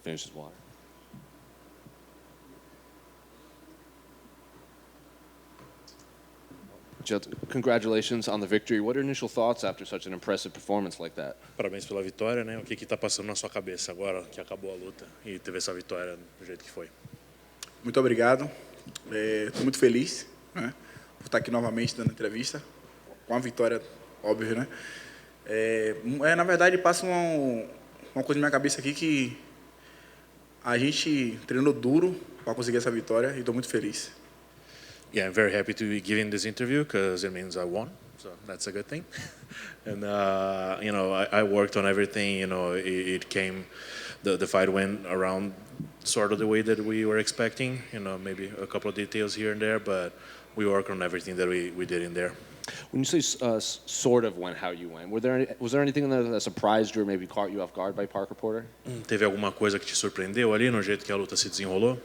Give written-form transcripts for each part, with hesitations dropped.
finish his water. Jailton, congratulations on the victory. What are initial thoughts after such an impressive performance like that? Parabéns pela vitória, né? O que está passando na sua cabeça agora que acabou a luta e teve essa vitória do jeito que foi? Muito obrigado. Estou muito feliz, né, por estar aqui novamente dando entrevista, com a vitória, óbvio, né? Na verdade, passa uma coisa na minha cabeça aqui que a gente treinou duro para conseguir essa vitória e estou muito feliz. Yeah, I'm very happy to be giving this interview because it means I won, so that's a good thing. And you know, I worked on everything. You know, it came, the fight went around sort of the way that we were expecting. You know, maybe a couple of details here and there, but we worked on everything that we did in there. When you say sort of went how you went, was there anything in there that surprised you or maybe caught you off guard by Parker Porter? Teve alguma coisa que te surpreendeu ali no jeito que a luta se desenrolou?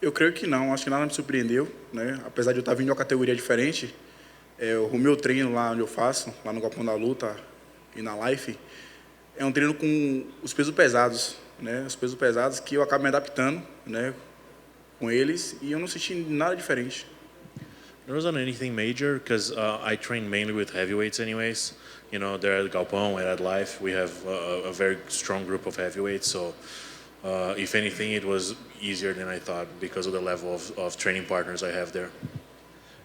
Eu creio que não, acho que nada me surpreendeu, né? Apesar de eu estar vindo de uma categoria diferente, o meu treino lá onde eu faço, lá no Galpão da Luta e na Life, é um treino com os pesos pesados, né? Os pesos pesados que eu acabo me adaptando, né, com eles e eu não senti nada diferente. There wasn't anything major because I train mainly with heavyweights anyways. You know, there at Galpão and at Life, we have a very strong group of heavyweights, so if anything, it was easier than I thought because of the level of training partners I have there.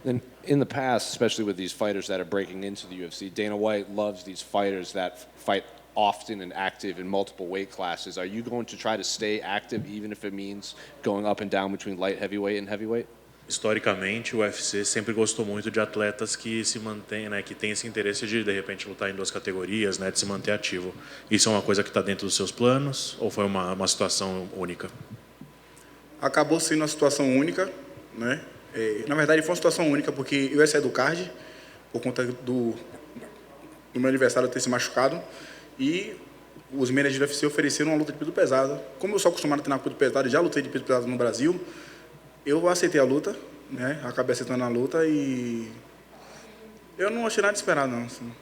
Then in the past, especially with these fighters that are breaking into the UFC, Dana White loves these fighters that fight often and active in multiple weight classes. Are you going to try to stay active even if it means going up and down between light heavyweight and heavyweight? Historicamente, o UFC sempre gostou muito de atletas que se mantêm, né, que têm esse interesse de repente lutar em duas categorias, né, de se manter ativo. Isso é uma coisa que está dentro dos seus planos ou foi uma situação única? Acabou sendo uma situação única, né? Na verdade, foi uma situação única porque eu ia sair do card por conta do meu adversário ter se machucado e os managers do UFC ofereceram uma luta de peso pesado. Como eu sou acostumado a treinar peso pesado e já lutei de peso pesado no Brasil, eu aceitei a luta, né? Acabei aceitando a luta e eu não achei nada de esperar, não. Assim.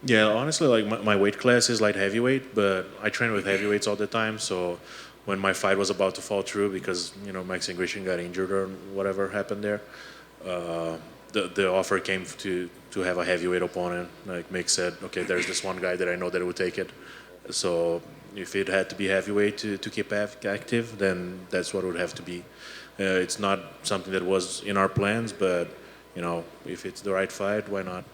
Yeah, honestly, like my weight class is light heavyweight, but I train with heavyweights all the time. So when my fight was about to fall through because you know Mexican Christian got injured or whatever happened there, the offer came to have a heavyweight opponent. Like Mick said, okay, there's this one guy that I know that would take it. So if it had to be heavyweight to keep active, then that's what it would have to be. It's not something that was in our plans, but you know, if it's the right fight, why not?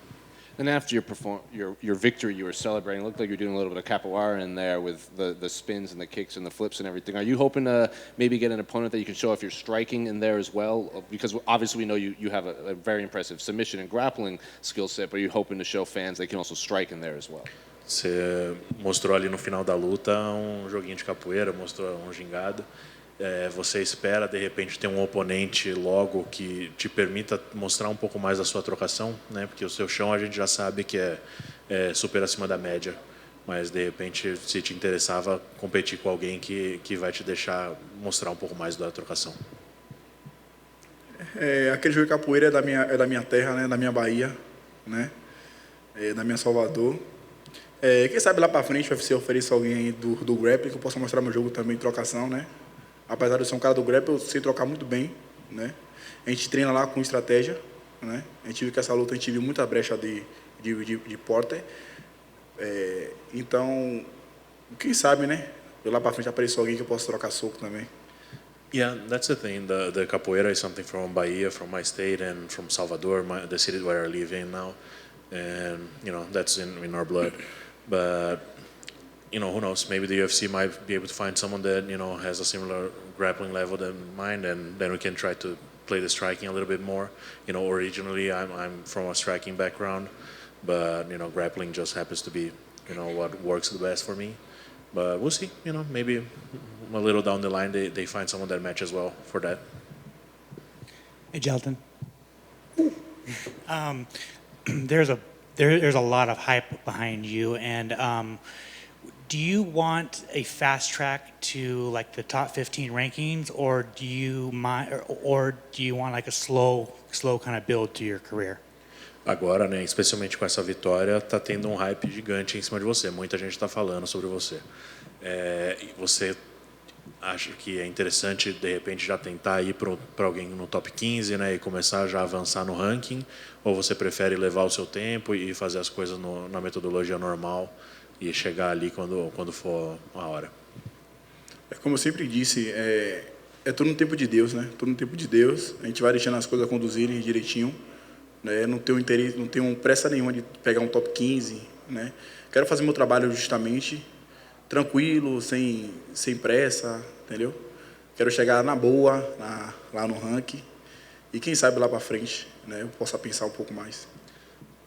And after your victory, you were celebrating. It looked like you were doing a little bit of capoeira in there with the spins and the kicks and the flips and everything. Are you hoping to maybe get an opponent that you can show off your striking in there as well? Because obviously we know you have a very impressive submission and grappling skill set, but are you hoping to show fans they can also strike in there as well? Você mostrou ali no final da luta joguinho de capoeira, mostrou gingado. Você espera, de repente, ter um oponente logo que te permita mostrar um pouco mais da sua trocação, né? Porque o seu chão a gente já sabe que é super acima da média. Mas, de repente, se te interessava competir com alguém que vai te deixar mostrar um pouco mais da trocação. Aquele jogo de capoeira é da minha terra, né? Da minha Bahia, né? Da minha Salvador. Quem sabe lá para frente vai ser oferecer alguém aí do grappling que eu possa mostrar meu jogo também de trocação, né? Apesar de eu ser um cara do grappling, eu sei trocar muito bem, né? A gente treina lá com estratégia, né? A gente viu que essa luta a gente viu muita brecha de porter. Então, quem sabe, né? Lá para frente aparecer alguém que eu possa trocar soco também. Yeah, that's the thing. The capoeira is something from Bahia, from my state, and from Salvador, the city where I live in now. And, you know, that's in our blood. But, you know, who knows? Maybe the UFC might be able to find someone that, you know, has a similar grappling level than mine, and then we can try to play the striking a little bit more. You know, originally I'm from a striking background, but, you know, grappling just happens to be, you know, what works the best for me. But we'll see, you know, maybe a little down the line they find someone that matches well for that. Hey, Jailton. There's a lot of hype behind you, and do you want a fast track to like the top 15 rankings, or do you want like a slow kind of build to your career? Agora, né, especialmente com essa vitória, tá tendo um hype gigante em cima de você. Muita gente está falando sobre você. E você acha que é interessante, de repente, já tentar ir para alguém no top 15, né, e começar já a avançar no ranking? Ou você prefere levar o seu tempo e fazer as coisas na metodologia normal e chegar ali quando for a hora? Como eu sempre disse, é tudo no tempo de Deus, né? Tudo no tempo de Deus. A gente vai deixando as coisas conduzirem direitinho, né? Não tenho interesse, não tenho pressa nenhuma de pegar um top 15, né? Quero fazer meu trabalho justamente, tranquilo, sem pressa, entendeu? Quero chegar na boa, lá no ranking, e quem sabe lá para frente, né? Eu possa pensar um pouco mais.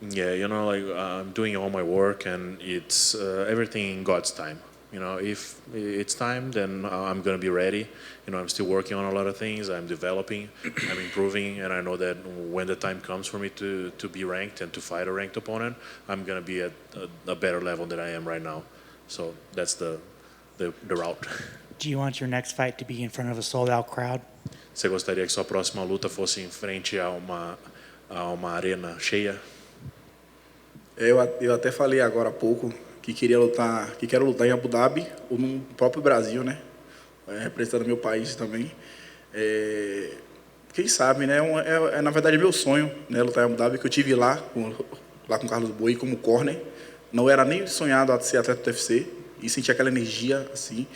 Yeah, you know, like I'm doing all my work, and it's everything in God's time. You know, if it's time, then I'm gonna be ready. You know, I'm still working on a lot of things. I'm developing, I'm improving, and I know that when the time comes for me to be ranked and to fight a ranked opponent, I'm gonna be at a better level than I am right now. So that's the route. Do you want your next fight to be in front of a sold-out crowd? Você gostaria que sua próxima luta fosse em frente a uma arena cheia? Eu até falei agora há pouco que quero lutar em Abu Dhabi ou no próprio Brasil, né? Representando meu país também. Quem sabe, né? Na verdade, meu sonho, né? Lutar em Abu Dhabi, que eu tive lá com Carlos Boi como corner. Não era nem sonhado a ser atleta do UFC e senti aquela energia assim.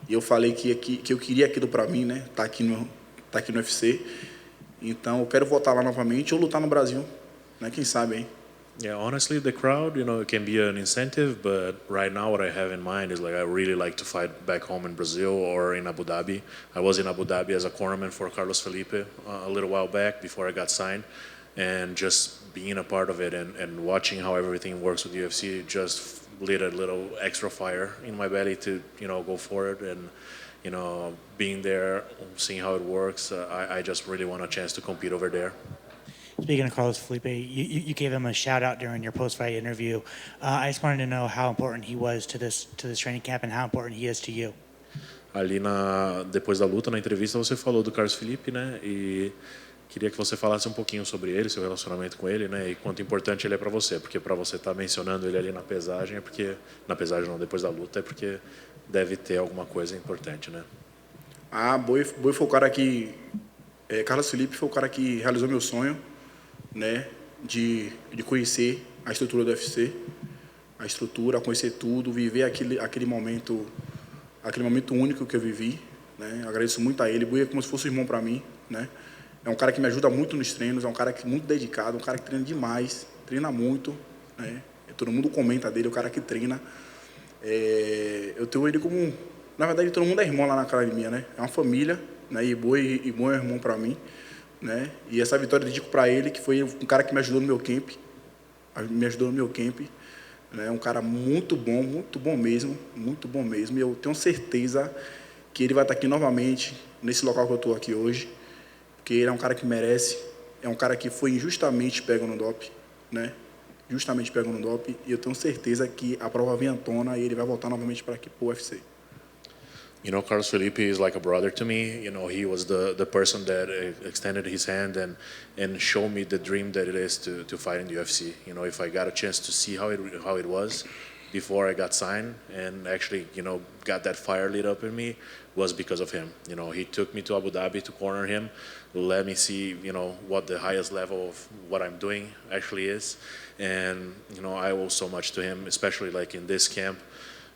E eu falei que eu queria aquilo para mim, né? Tá aqui no UFC. Então, eu quero voltar lá novamente ou lutar no Brasil, né? Quem sabe, hein? Yeah, honestly, the crowd, you know, it can be an incentive, but right now what I have in mind is like I really like to fight back home in Brazil or in Abu Dhabi. I was in Abu Dhabi as a cornerman for Carlos Felipe a little while back before I got signed, and just being a part of it and watching how everything works with the UFC just lit a little extra fire in my belly to, you know, go forward. And you know, being there, seeing how it works, I just really want a chance to compete over there. Speaking of Carlos Felipe, you gave him a shout out during your post-fight interview. I just wanted to know how important he was to this training camp and how important he is to you. Ali depois da luta, na entrevista, você falou do Carlos Felipe, né? E queria que você falasse um pouquinho sobre ele, seu relacionamento com ele, né? E quanto importante ele é para você, porque para você estar mencionando ele ali na pesagem, depois da luta, é porque deve ter alguma coisa importante, né? Boi foi o cara que Carlos Felipe foi o cara que realizou meu sonho, né? De conhecer a estrutura do UFC, a estrutura, conhecer tudo, viver aquele momento único que eu vivi, né? Agradeço muito a ele. Boi é como se fosse um irmão para mim, né? É um cara que me ajuda muito nos treinos, é um cara que muito dedicado, um cara que treina demais, treina muito, né? Todo mundo comenta dele, o cara que treina. Eu tenho ele como, na verdade, todo mundo é irmão lá na academia, né? É uma família, né? E Boi é um irmão para mim, né? E essa vitória eu dedico para ele, que foi um cara que me ajudou no meu camp, né? Um cara muito bom mesmo, E eu tenho certeza que ele vai estar aqui novamente nesse local que eu estou aqui hoje, porque ele é um cara que merece, é um cara que foi injustamente pego no doping, né? Justamente pego no doping, e eu tenho certeza que a prova vem à tona e ele vai voltar novamente para aqui para o UFC. You know, Carlos Felipe is like a brother to me. You know, he was the person that extended his hand and showed me the dream that it is to fight in the UFC. You know, if I got a chance to see how it was before I got signed and actually, you know, got that fire lit up in me, was because of him. You know, he took me to Abu Dhabi to corner him, let me see, you know, what the highest level of what I'm doing actually is. And, you know, I owe so much to him, especially like in this camp.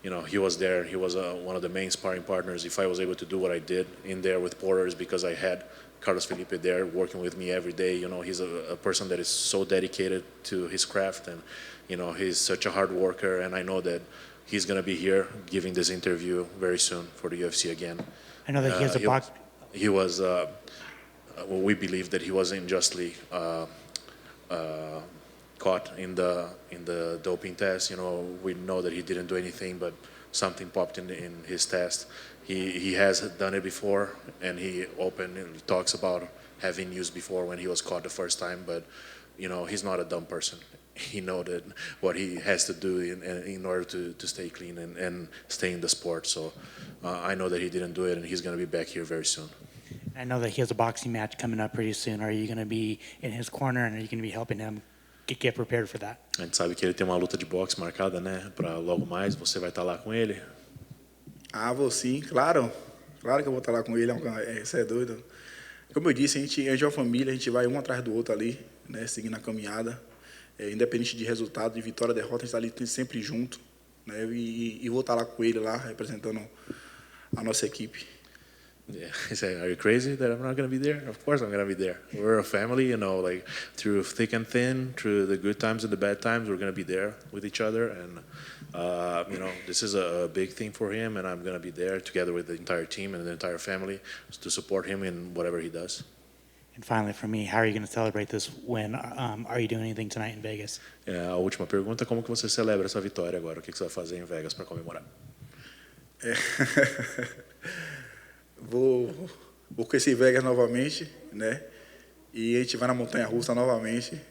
You know, he was there. He was one of the main sparring partners. If I was able to do what I did in there with Porters, because I had Carlos Felipe there working with me every day. You know, he's a person that is so dedicated to his craft, and you know, he's such a hard worker. And I know that he's going to be here giving this interview very soon for the UFC again. I know that he has a box. He was. Well, we believe that he was unjustly caught in the doping test. You know, we know that he didn't do anything, but something popped in his test. He has done it before, and he openly talks about having used before when he was caught the first time. But you know, he's not a dumb person. He knows that what he has to do in order to stay clean and stay in the sport. So I know that he didn't do it, and he's going to be back here very soon. I know that he has a boxing match coming up pretty soon. Are you going to be in his corner, and are you going to be helping him get prepared for that. A gente sabe que ele tem uma luta de boxe marcada, né? Para logo mais, você vai estar lá com ele. Ah, vou sim, claro. Claro que eu vou estar lá com ele, isso é doido. Como eu disse, a gente é uma família, a gente vai um atrás do outro ali, né, seguindo a caminhada. Independente de resultado, de vitória, derrota, a gente está ali sempre junto. Né, e vou estar lá com ele, lá, representando a nossa equipe. Yeah, he said, "Are you crazy that I'm not going to be there? Of course I'm going to be there. We're a family, you know, like through thick and thin, through the good times and the bad times, we're going to be there with each other. And you know, this is a big thing for him, and I'm going to be there together with the entire team and the entire family to support him in whatever he does." And finally, for me, how are you going to celebrate this win? Are you doing anything tonight in Vegas? A última pergunta: como que você celebra essa vitória agora? O que você vai fazer em Vegas para comemorar? Vou conhecer Vegas novamente, né? E a gente vai na montanha-russa novamente.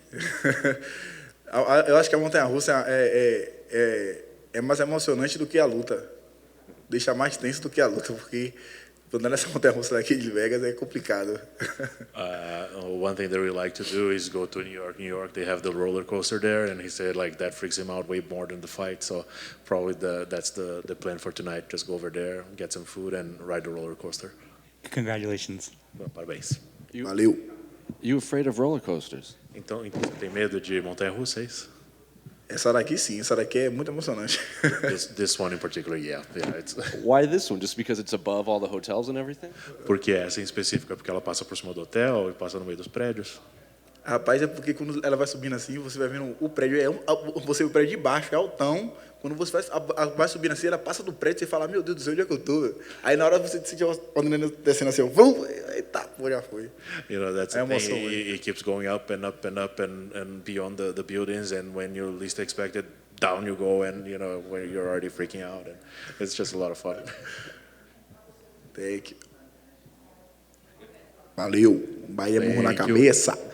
Eu acho que a montanha-russa é mais emocionante do que a luta. Deixa mais tenso do que a luta, porque andar nessa montanha-russa daqui de Vegas é complicado. One thing that we like to do is go to New York. New York, they have the roller coaster there, and he said like that freaks him out way more than the fight. So probably that's the plan for tonight. Just go over there, get some food, and ride the roller coaster. Congratulations. Well, parabéns. Valeu. You afraid of roller coasters? Então você tem medo de montanha-russa, é isso? Essa daqui sim, essa daqui é muito emocionante. This one in particular, yeah. It's Why this one? Just because it's above all the hotels and everything? porque essa em específica, porque ela passa por cima do hotel e passa no meio dos prédios. Rapaz, é porque quando ela vai subindo assim, você vai vendo o prédio, você vê o prédio de baixo, é altão. Quando você vai subindo assim, ela passa do prédio, você fala, meu Deus do céu, onde é que eu tô? Aí na hora você sente quando descendo assim, vum, eita, pô, já foi. You know, that's É the thing. emoção, It keeps going up and up and up and beyond the buildings, and when you least expect it, down you go, and you know when you're already freaking out, and it's just a lot of fun. Thank you. Valeu. Bahia, murro na Thank you. cabeça.